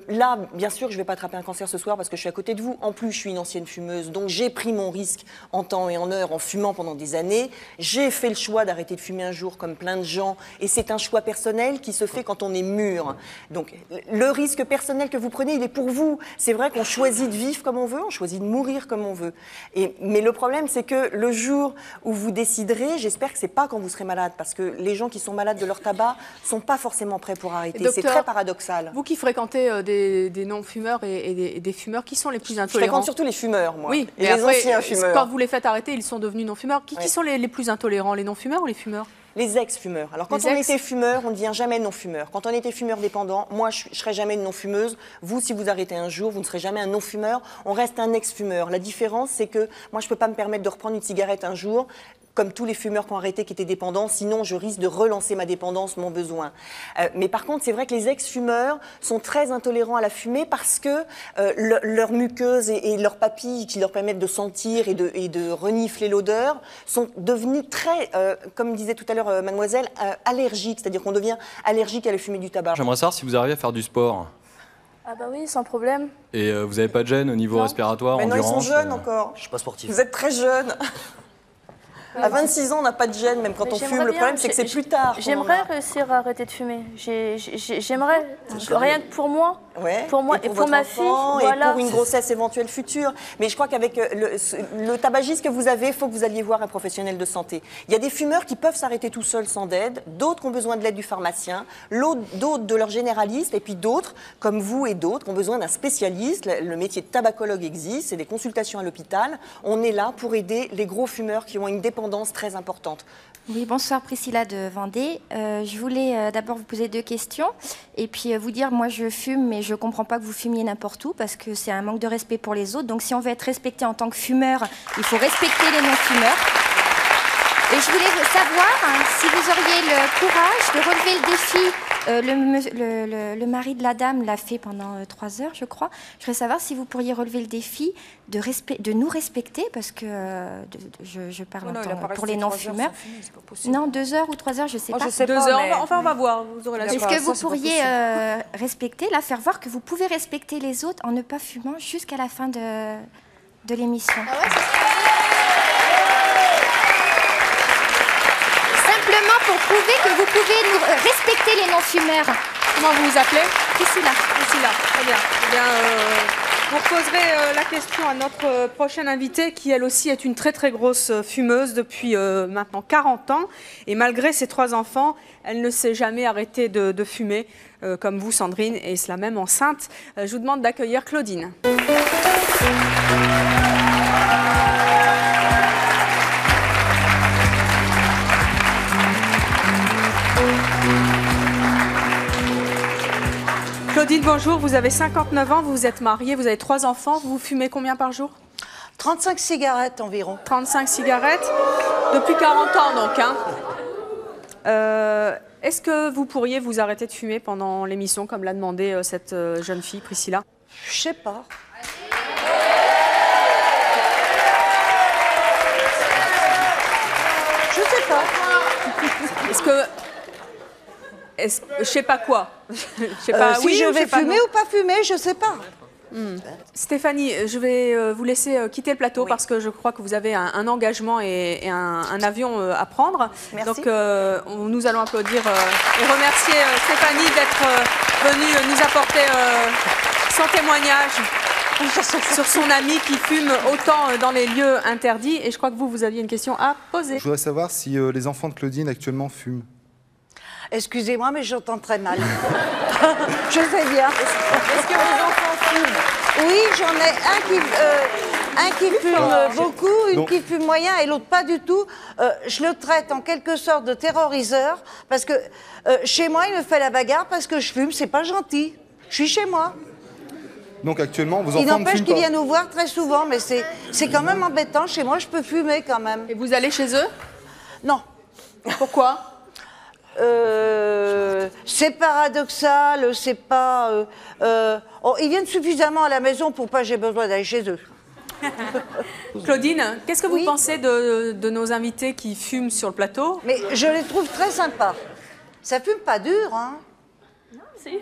S14: Là, bien sûr, je ne vais pas attraper un cancer ce soir parce que je suis à côté de vous. En plus, je suis une ancienne fumeuse, donc j'ai pris mon risque en temps et en heure en fumant pendant des années. J'ai fait le choix d'arrêter de fumer un jour comme plein de gens, et c'est un choix personnel qui se fait quand on est mûr. Donc le risque personnel que vous prenez, il est pour vous. C'est vrai qu'on choisit de vivre comme on veut, on choisit de mourir comme on veut. Mais le problème, c'est que le jour où vous déciderez, j'espère que c'est pas quand vous serez malade, parce que les gens qui sont malades de leur tabac sont pas forcément prêts pour arrêter. C'est très paradoxal.
S1: Vous qui fréquentez des non-fumeurs et des fumeurs, qui sont les plus intolérants?
S14: Je fréquente surtout les fumeurs, moi.
S1: Oui,
S14: et les anciens fumeurs.
S1: Quand vous les faites arrêter, ils sont devenus non-fumeurs. Qui sont les plus intolérants, les non-fumeurs ou les fumeurs?
S14: Les ex-fumeurs. Alors quand on était fumeur, on ne devient jamais non-fumeur. Quand on était fumeur dépendant, moi je ne serai jamais une non-fumeuse. Vous, si vous arrêtez un jour, vous ne serez jamais un non-fumeur. On reste un ex-fumeur. La différence, c'est que moi je ne peux pas me permettre de reprendre une cigarette un jour, comme tous les fumeurs qui ont arrêté, qui étaient dépendants, sinon je risque de relancer ma dépendance, mon besoin. Mais par contre, c'est vrai que les ex-fumeurs sont très intolérants à la fumée parce que leur muqueuse et leurs papilles qui leur permettent de sentir et de renifler l'odeur sont devenues très, comme disait tout à l'heure mademoiselle, allergiques, c'est-à-dire qu'on devient allergique à la fumée du tabac.
S15: J'aimerais savoir si vous arrivez à faire du sport.
S5: Ah bah oui, sans problème.
S15: Et vous n'avez pas de gêne au niveau respiratoire,
S14: mais
S15: endurance?
S14: Non, ils sont jeunes encore.
S4: Je suis pas sportif.
S14: Vous êtes très jeune. À 26 ans, on n'a pas de gêne, même quand on fume. Le problème, c'est que c'est plus tard.
S5: J'aimerais réussir à arrêter de fumer. J'aimerais, rien que pour moi, pour moi et pour ma fille.
S14: Et pour une grossesse éventuelle future. Mais je crois qu'avec le tabagisme que vous avez, il faut que vous alliez voir un professionnel de santé. Il y a des fumeurs qui peuvent s'arrêter tout seuls sans aide, d'autres qui ont besoin de l'aide du pharmacien, d'autres de leur généraliste, et puis d'autres, comme vous et d'autres, qui ont besoin d'un spécialiste. Le métier de tabacologue existe, c'est des consultations à l'hôpital. On est là pour aider les gros fumeurs qui ont une dépendance très importante.
S16: Oui, bonsoir Priscilla de Vendée. Je voulais d'abord vous poser 2 questions et puis vous dire, moi je fume mais je ne comprends pas que vous fumiez n'importe où parce que c'est un manque de respect pour les autres. Donc si on veut être respecté en tant que fumeur, il faut respecter les non-fumeurs. Et je voulais savoir si vous auriez le courage de relever le défi. Le mari de la dame l'a fait pendant 3 heures, je crois. Je voudrais savoir si vous pourriez relever le défi de nous respecter, parce que je parle pour les non-fumeurs. Non, 2 heures ou 3 heures, je ne sais pas.
S1: Je sais 2 heures, enfin on va voir.
S16: Est-ce que vous pourriez respecter, faire voir que vous pouvez respecter les autres en ne pas fumant jusqu'à la fin de l'émission? Simplement pour prouver que vous pouvez respecter les non-fumeurs.
S1: Comment vous vous appelez?
S16: Priscilla.
S1: Priscilla, très bien. Eh bien Vous poserez la question à notre prochaine invitée qui, elle aussi, est une très très grosse fumeuse depuis maintenant 40 ans. Et malgré ses 3 enfants, elle ne s'est jamais arrêtée de fumer, comme vous, Sandrine, et cela même enceinte. Je vous demande d'accueillir Claudine. Claudine, bonjour, vous avez 59 ans, vous vous êtes mariée, vous avez 3 enfants, vous fumez combien par jour?
S17: 35 cigarettes environ.
S1: 35 cigarettes, depuis 40 ans donc. Hein. Est-ce que vous pourriez vous arrêter de fumer pendant l'émission, comme l'a demandé cette jeune fille, Priscilla?
S17: Je sais pas. Je sais pas.
S1: Est-ce que... je sais pas quoi. Je sais pas,
S17: si
S1: oui,
S17: je vais fumer
S1: non.
S17: ou pas fumer, je sais pas.
S1: Stéphanie, je vais vous laisser quitter le plateau parce que je crois que vous avez un engagement et un avion à prendre.
S17: Merci.
S1: Donc nous allons applaudir et remercier Stéphanie d'être venue nous apporter son témoignage sur son ami qui fume autant dans les lieux interdits. Et je crois que vous aviez une question à poser.
S18: Je voudrais savoir si les enfants de Claudine actuellement fument.
S17: Excusez-moi, mais j'entends très mal. Je sais bien.
S14: Est-ce que vos enfants fument?
S17: Oui, j'en ai un qui fume beaucoup, une qui fume moyen et l'autre pas du tout. Je le traite en quelque sorte de terroriseur parce que chez moi, il me fait la bagarre parce que je fume. C'est pas gentil. Je suis chez moi.
S18: Donc actuellement, vos enfants
S17: Il
S18: ne
S17: n'empêche
S18: fument
S17: qu'il
S18: pas.
S17: vient nous voir très souvent, mais c'est quand même embêtant. Chez moi, je peux fumer quand même.
S1: Et vous allez chez eux?
S17: Non.
S1: Pourquoi?
S17: C'est paradoxal, c'est pas... ils viennent suffisamment à la maison pour pas que j'ai besoin d'aller chez eux.
S1: Claudine, qu'est-ce que vous pensez de nos invités qui fument sur le plateau?
S17: Mais je les trouve très sympas. Ça fume pas dur, hein?
S5: Non, si.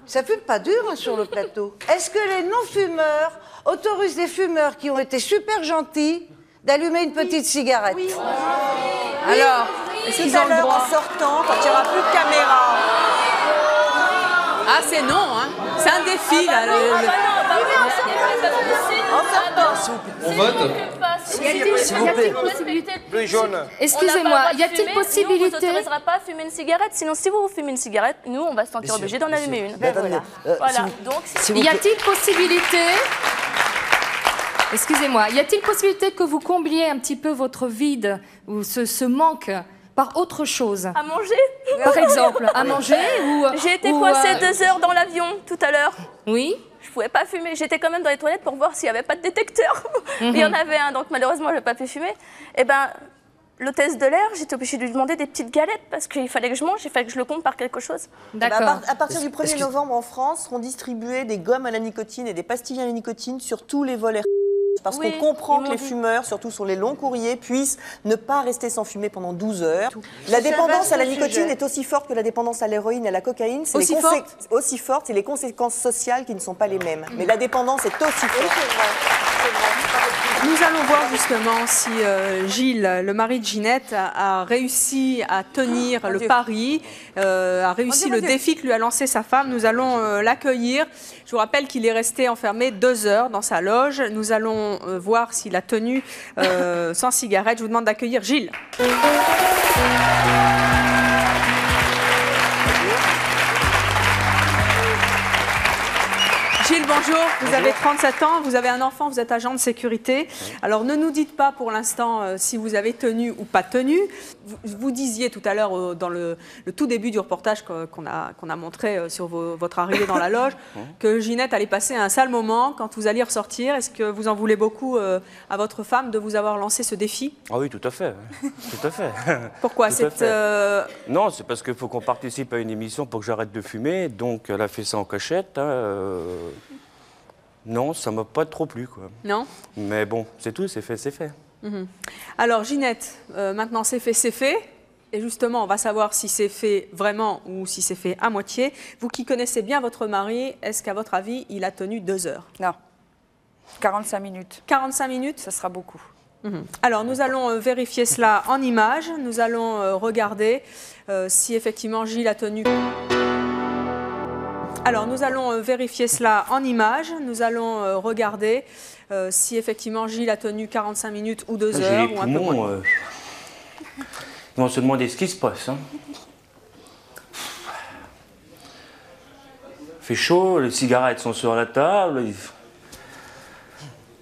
S17: Ça fume pas dur hein, sur le plateau. Est-ce que les non-fumeurs autorisent les fumeurs qui ont été super gentils d'allumer une petite cigarette?
S14: Oui.
S1: Alors, est-ce qu'ils ont le droit?
S14: En sortant, quand il n'y aura plus de caméra.
S1: Ah, c'est non, hein. C'est un défi, là.
S15: On vote.
S5: Y a-t-il possibilité?
S10: Bleu et jaune.
S11: Excusez-moi, y a-t-il
S5: Nous, on ne
S11: possibilité?
S5: vous autorisera pas à fumer une cigarette. Sinon, si vous fumez une cigarette, nous, on va se sentir obligés d'en allumer une.
S4: Mais attendez,
S5: Voilà. Donc,
S11: Y a-t-il possibilité? Excusez-moi, y a-t-il possibilité que vous combliez un petit peu votre vide ou ce manque par autre chose?
S5: à manger.
S11: Par exemple, à manger ou...
S5: J'ai été
S11: ou,
S5: coincée 2 heures dans l'avion tout à l'heure.
S11: Oui.
S5: Je pouvais pas fumer. J'étais quand même dans les toilettes pour voir s'il n'y avait pas de détecteur. Il y en avait un, donc malheureusement, je n'ai pas pu fumer. Et ben, l'hôtesse de l'air, j'étais obligée de lui demander des petites galettes parce qu'il fallait que je mange, il fallait que je le compte par quelque chose.
S11: D'accord.
S14: À partir du 1er novembre, en France, seront distribuées des gommes à la nicotine et des pastilles à la nicotine sur tous les vols Air. Parce
S5: Oui,
S14: qu'on comprend
S5: ils
S14: que les
S5: m'ont dit.
S14: fumeurs, surtout sur les longs courriers, puissent ne pas rester sans fumer pendant 12 heures. La
S17: C'est
S14: dépendance
S17: vaste
S14: à la
S17: sujet.
S14: nicotine est aussi forte que la dépendance à l'héroïne et à la cocaïne. C'est
S1: Aussi forte
S14: aussi forte, et les conséquences sociales qui ne sont pas les mêmes. Mais la dépendance est aussi forte.
S1: Nous allons voir justement si Gilles, le mari de Ginette, a réussi à tenir le pari, a réussi le défi que lui a lancé sa femme. Nous allons l'accueillir. Je vous rappelle qu'il est resté enfermé 2 heures dans sa loge. Nous allons voir s'il a tenu sans cigarette. Je vous demande d'accueillir Gilles. Gilles, bonjour. Vous avez 37 ans, vous avez un enfant, vous êtes agent de sécurité. Alors ne nous dites pas pour l'instant si vous avez tenu ou pas tenu. Vous disiez tout à l'heure dans le tout début du reportage qu'on a montré sur votre arrivée dans la loge que Ginette allait passer un sale moment quand vous alliez ressortir. Est-ce que vous en voulez beaucoup à votre femme de vous avoir lancé ce défi?
S3: Ah oui, tout à fait. Tout à fait.
S1: Pourquoi
S3: Tout à fait. Non, c'est parce qu'il faut qu'on participe à une émission pour que j'arrête de fumer. Donc elle a fait ça en cachette. Hein, non, ça m'a pas trop plu, quoi.
S1: Non?
S3: Mais bon, c'est tout, c'est fait, c'est fait.
S1: Alors Ginette, maintenant c'est fait. Et justement, on va savoir si c'est fait vraiment ou si c'est fait à moitié. Vous qui connaissez bien votre mari, est-ce qu'à votre avis, il a tenu 2 heures?
S2: Non. 45 minutes.
S1: 45 minutes?
S2: Ça sera beaucoup.
S1: Alors, nous allons vérifier cela en images. Nous allons regarder si effectivement Gilles a tenu. Alors, nous allons vérifier cela en images. Nous allons regarder si effectivement Gilles a tenu 45 minutes ou 2 heures ou un peu moins.
S3: Ils vont se demander ce qui se passe. Hein. Il fait chaud, les cigarettes sont sur la table.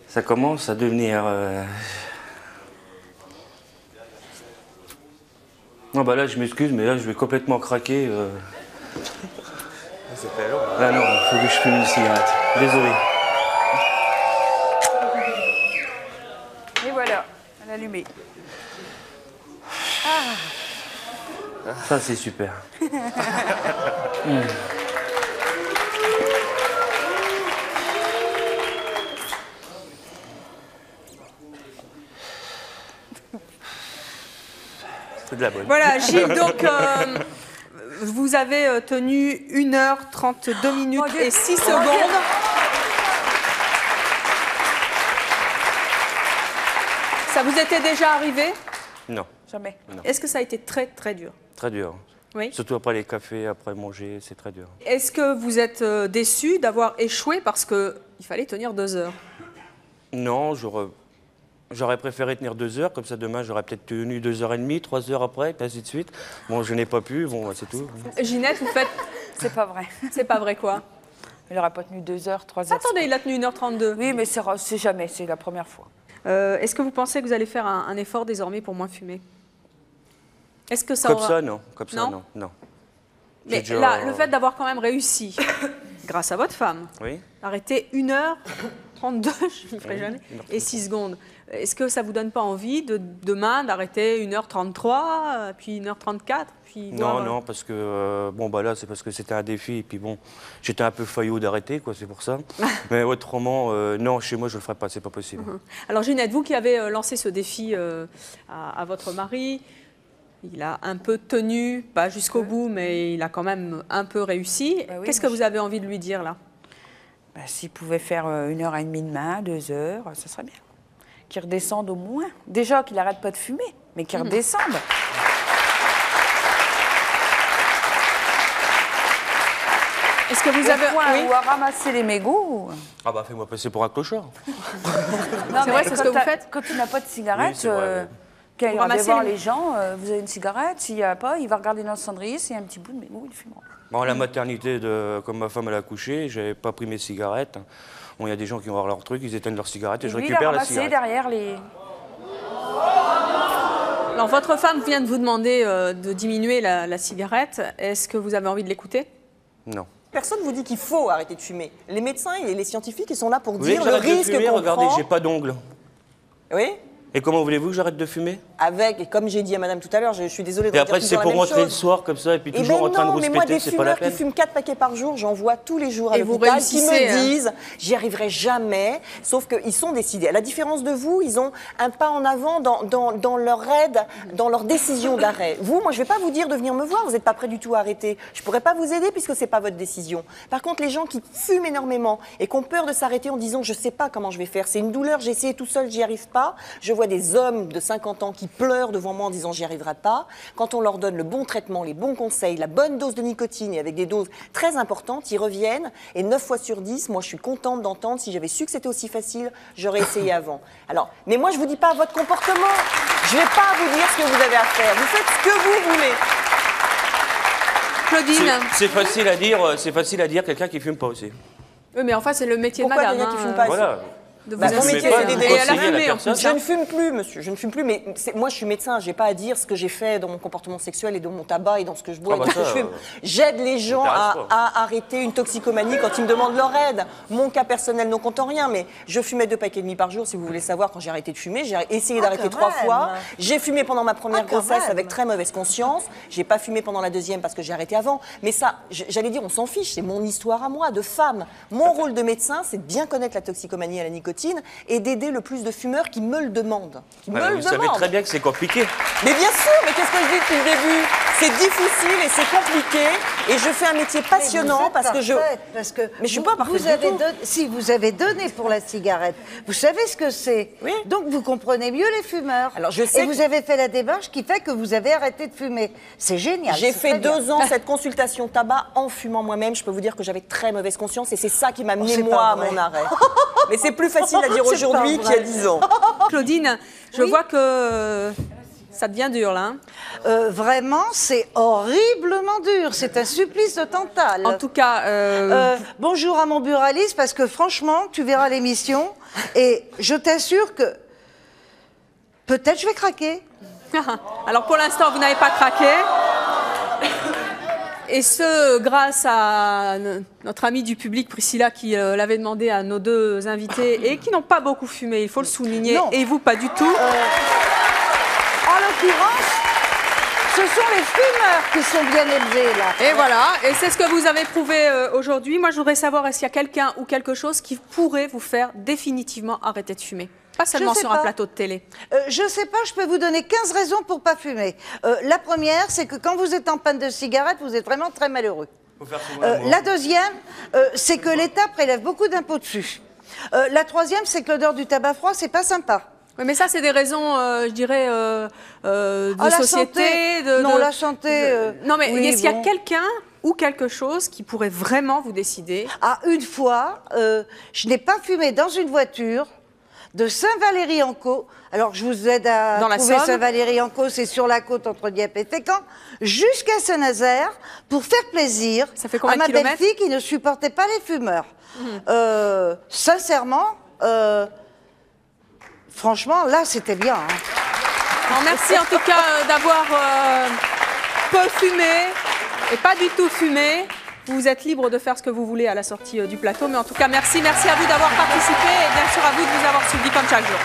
S3: Ça commence à devenir... Non, bah là, je m'excuse, mais là, je vais complètement craquer.
S19: C'est très long.
S3: Ah non, il faut que je fume une cigarette. Désolé.
S2: Et voilà, elle a allumé.
S3: Ça, c'est super. C'est de la bonne.
S1: Voilà, Gilles, donc, vous avez tenu 1h32 minutes et 6 secondes. Ça vous était déjà arrivé?
S3: Non.
S2: Jamais.
S1: Est-ce que ça a été très, très dur?
S3: Très dur.
S1: Oui.
S3: Surtout après les cafés, après manger, c'est très dur.
S1: Est-ce que vous êtes déçu d'avoir échoué parce qu'il fallait tenir 2 heures?
S3: Non, j'aurais préféré tenir 2 heures, comme ça demain j'aurais peut-être tenu 2h30, 3 heures après, et ainsi de suite. Bon, je n'ai pas pu, bon, c'est tout.
S1: Ginette, vous faites...
S2: C'est pas vrai.
S1: C'est pas vrai quoi?
S2: Il n'aurait pas tenu 2 heures, 3 heures.
S1: Attendez, il a tenu 1h32.
S2: Oui, mais c'est jamais, c'est la première fois.
S1: Est-ce que vous pensez que vous allez faire un effort désormais pour moins fumer? Est-ce que ça
S3: Comme
S1: aura...
S3: ça, non. Comme ça,
S1: Non.
S3: non.
S1: Mais
S3: déjà...
S1: là, le fait d'avoir quand même réussi, grâce à votre femme,
S3: oui.
S1: arrêter 1h32, je ne ferai jamais, et 6 secondes. Est-ce que ça ne vous donne pas envie de demain d'arrêter 1h33, puis 1h34 puis
S3: Non,
S1: voir...
S3: non, parce que bon, bah là, c'est parce que c'était un défi, et puis bon, j'étais un peu faillot d'arrêter, quoi, c'est pour ça. Mais autrement, non, chez moi, je ne le ferai pas, c'est pas possible.
S1: Alors, Ginette, vous qui avez lancé ce défi à votre mari, il a un peu tenu, pas jusqu'au bout, mais il a quand même un peu réussi.
S2: Bah oui,
S1: qu'est-ce que vous avez envie de lui dire, là?
S2: Bah, s'il pouvait faire 1h30 demain, 2 heures, ça serait bien. Qu'il redescende au moins. Déjà qu'il n'arrête pas de fumer, mais qu'il redescende.
S1: Est-ce que vous avez...
S2: Ou à ramasser les mégots.
S3: Ah bah, fais-moi passer pour un clochard.
S1: C'est vrai, c'est ce que vous faites?
S2: Quand tu n'as pas de cigarette...
S3: Oui, c'est vrai.
S2: Quand il va voir les gens, vous avez une cigarette, s'il n'y a pas, il va regarder dans le cendrier, s'il y a un petit bout de mégot, il fumera.
S3: Bon, la maternité, comme ma femme elle a accouché, j'avais pas pris mes cigarettes. Bon, il y a des gens qui vont avoir leur truc, ils éteignent leurs cigarettes et je récupère la cigarette.
S2: Derrière les...
S1: Alors, votre femme vient de vous demander de diminuer la cigarette. Est-ce que vous avez envie de l'écouter?
S3: Non.
S14: Personne ne vous dit qu'il faut arrêter de fumer. Les médecins et les scientifiques, ils sont là pour
S3: Vous voulez
S14: dire
S3: que
S14: le
S3: j'arrête de
S14: risque
S3: fumer?
S14: qu'on
S3: Regardez,
S14: prend.
S3: j'ai pas d'ongles.
S14: Oui.
S3: Et comment voulez-vous que j'arrête de fumer?
S14: Avec, et comme j'ai dit à madame tout à l'heure, je suis désolée de
S3: Et
S14: redire
S3: après, c'est
S14: toujours
S3: pour
S14: la même
S3: rentrer le
S14: chose.
S3: soir comme ça et puis
S14: Eh
S3: toujours
S14: ben
S3: en train de
S14: non, mais moi,
S3: rouspéter,
S14: des
S3: c'est pas la
S14: fumeurs qui
S3: peine.
S14: fument 4 paquets par jour, j'en vois tous les jours à
S1: Et vous
S14: l'hôpital qui
S1: réussissez,
S14: me
S1: hein.
S14: disent j'y arriverai jamais, sauf qu'ils sont décidés. À la différence de vous, ils ont un pas en avant dans leur aide, dans leur décision d'arrêt. Vous, moi, je ne vais pas vous dire de venir me voir, vous n'êtes pas prêt du tout à arrêter. Je ne pourrais pas vous aider puisque ce n'est pas votre décision. Par contre, les gens qui fument énormément et qui ont peur de s'arrêter en disant je ne sais pas comment je vais faire, c'est une douleur, j'ai essayé tout seul, j'y arrive pas. Je vois des hommes de 50 ans qui pleurent devant moi en disant j'y arriverai pas. Quand on leur donne le bon traitement, les bons conseils, la bonne dose de nicotine et avec des doses très importantes, ils reviennent et 9 fois sur 10, moi je suis contente d'entendre, si j'avais su que c'était aussi facile, j'aurais essayé avant. Alors, mais moi je vous dis pas votre comportement, je vais pas vous dire ce que vous avez à faire, vous faites ce que vous voulez.
S1: Claudine.
S3: C'est facile à dire quelqu'un qui fume pas aussi.
S1: Oui, mais enfin, c'est le métier
S14: Pourquoi
S1: de madame.
S14: quelqu'un qui fume pas assez
S3: Voilà.
S1: De vous
S14: Bah, mon
S1: inciter.
S14: métier, c'est d'aider.
S1: Et elle a fumé, en plus.
S14: Je ne fume plus, monsieur. Je ne fume plus, mais moi, je suis médecin. Je n'ai pas à dire ce que j'ai fait dans mon comportement sexuel et dans mon tabac et dans ce que je bois et dans ce que je fume. J'aide les gens à arrêter une toxicomanie quand ils me demandent leur aide. Mon cas personnel ne compte en rien, mais je fumais 2 paquets et demi par jour, si vous voulez savoir, quand j'ai arrêté de fumer. J'ai essayé d'arrêter 3 fois. J'ai fumé pendant ma première grossesse avec très mauvaise conscience. J'ai pas fumé pendant la deuxième parce que j'ai arrêté avant. Mais ça, j'allais dire, on s'en fiche. C'est mon histoire à moi, de femme. Mon rôle de médecin, c'est de bien connaître la toxicomanie à la nicotine et d'aider le plus de fumeurs qui me le demandent.
S3: Vous savez très bien que c'est compliqué.
S14: Mais bien sûr, mais qu'est-ce que je dis depuis le début? c'est difficile et c'est compliqué. Et je fais un métier passionnant parce que je... Mais je suis pas parfaite du tout.
S17: Si, vous avez donné pour la cigarette. Vous savez ce que c'est. Oui. Donc vous comprenez mieux les fumeurs. Alors, je sais vous avez fait la démarche qui fait que vous avez arrêté de fumer. C'est génial.
S14: J'ai fait 2 ans cette consultation tabac en fumant moi-même. Je peux vous dire que j'avais très mauvaise conscience et c'est ça qui m'a amené moi à mon arrêt. Mais c'est plus facile à dire aujourd'hui qu'il y a 10 ans.
S1: Claudine, je vois que ça devient dur là.
S17: Vraiment, c'est horriblement dur. C'est un supplice de Tantale.
S1: En tout cas...
S17: bonjour à mon buraliste, parce que franchement, tu verras l'émission et je t'assure que peut-être je vais craquer.
S1: Alors pour l'instant, vous n'avez pas craqué. Et ce, grâce à notre amie du public, Priscilla, qui l'avait demandé à nos 2 invités et qui n'ont pas beaucoup fumé, il faut le souligner, non. Et vous, pas du tout.
S17: En l'occurrence, ce sont les fumeurs qui sont bien élevés, là.
S1: Et voilà, et c'est ce que vous avez prouvé aujourd'hui. Moi, je voudrais savoir, est-ce qu'il y a quelqu'un ou quelque chose qui pourrait vous faire définitivement arrêter de fumer? Pas seulement sur un plateau de télé.
S17: Je sais pas, je peux vous donner 15 raisons pour pas fumer. La première, c'est que quand vous êtes en panne de cigarette, vous êtes vraiment très malheureux. La deuxième, c'est que l'État prélève beaucoup d'impôts dessus. La troisième, c'est que l'odeur du tabac froid, c'est pas sympa.
S1: Oui, mais ça, c'est des raisons, je dirais, de société.
S17: La santé...
S1: Non, mais
S17: oui,
S1: est-ce qu'il y a quelqu'un ou quelque chose qui pourrait vraiment vous décider?
S17: Ah, une fois, je n'ai pas fumé dans une voiture de Saint-Valery-en-Caux. Alors, je vous aide à trouver Saint-Valery-en-Caux, c'est sur la côte entre Dieppe et Fécamp, jusqu'à Saint-Nazaire, pour faire plaisir à ma belle-fille qui ne supportait pas les fumeurs. Sincèrement, franchement, là, c'était bien.
S1: Alors, merci en tout cas d'avoir peu fumé et pas du tout fumé. Vous êtes libre de faire ce que vous voulez à la sortie du plateau. Mais en tout cas, merci à vous d'avoir participé et bien sûr à vous de nous avoir suivis comme chaque jour.